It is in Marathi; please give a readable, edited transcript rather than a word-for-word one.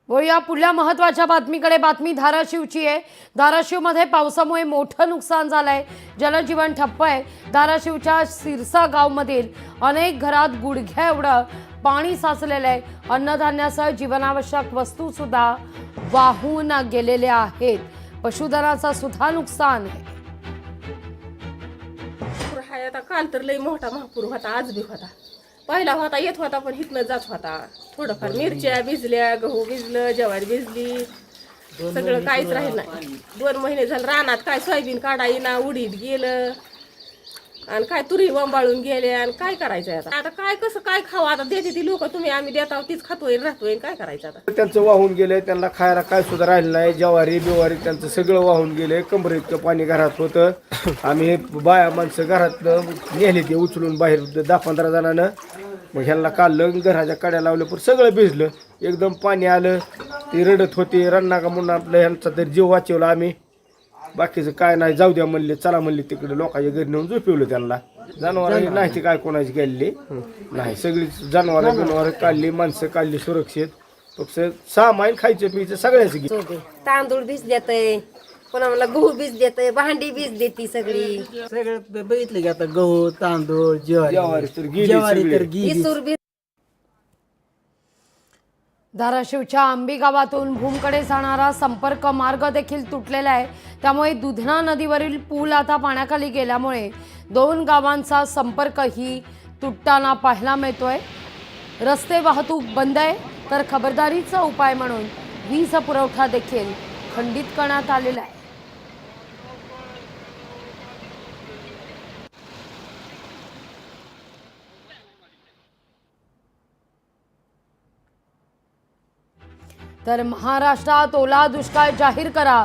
वळूया पुढल्या महत्त्वाच्या बातमीकडे। बातमी धाराशिवची आहे। धाराशिवमध्ये पावसामुळे मोठं नुकसान झालंय, जनजीवन ठप्प आहे। धाराशिवच्या सिरसा गावमधील अनेक घरात गुडघ्या एवढं पाणी साचलेलं आहे। अन्नधान्यासह जीवनावश्यक वस्तू सुद्धा वाहून गेलेल्या आहेत। पशुधनाचं सुद्धा नुकसान आहे। आता काल तर लई मोठा महापूर होता, आज बी होता। पहिला होता येत होता पण हितनं जात होता। थोडंफार मिरच्या भिजल्या, गहू भिजलं, ज्वारी भिजली, सगळं काहीच राहिलं नाही। 2 महिने झालं रानात काय सोयाबीन काढा येईना, उडीद गेलं आणि काय तुरी वंबाळून गेले आणि काय करायचं आता काय कसं काय खावं आता। देते ती लोक, तुम्ही आम्ही देता तीच खातोय राहतोय, काय करायचं आता। त्यांचं वाहून गेलंय, त्यांना खायला काय सुद्धा राहिलं नाही। ज्वारी बिवारी त्यांचं सगळं वाहून गेलंय। कमरे इतकं पाणी घरात होतं। आम्ही बाया माणसं घरातनं नेले ते उचलून बाहेर 10-15 जणांना। मग ह्यांना काढलं, घराच्या कड्या लावलं, पण सगळं भिजलं। एकदम पाणी आलं, ती रडत होती। रडना का म्हणून आपलं ह्यांचा तर जीव वाचवला आम्ही। बाकीचं काय नाही, जाऊ द्या म्हणले, चला म्हणले तिकडे लोकांच्या घरी नेऊन झोपवलं त्यांना। जनावर नाही ती काय कोणाची गेलेली नाही, सगळी जनावर काढली, माणसं काढली सुरक्षित। फक्त सामान खायचं प्यायचं सगळ्याच घे। तांदूळ बीज देतय, पुन्हा मला गहू बीज देतय, भांडी बीज देती सगळी। सगळे बघितले की आता गहू, तांदूळ, ज्वारी तर गेली ज्वारी तर सगळी। गेली। इसूर बीज धाराशिवच्या आंबी गावातून भूमकडे जाणारा संपर्क मार्ग देखील तुटलेला आहे। त्यामुळे दुधना नदीवरील पूल आता पाण्याखाली गेल्यामुळे 2 गावांचा संपर्कही तुटताना पाहायला मिळतोय। रस्ते वाहतूक बंद आहे, तर खबरदारीचा उपाय म्हणून वीज पुरवठा देखील खंडित करण्यात आलेला आहे। तर महाराष्ट्रात ओला दुष्काळ जाहीर करा,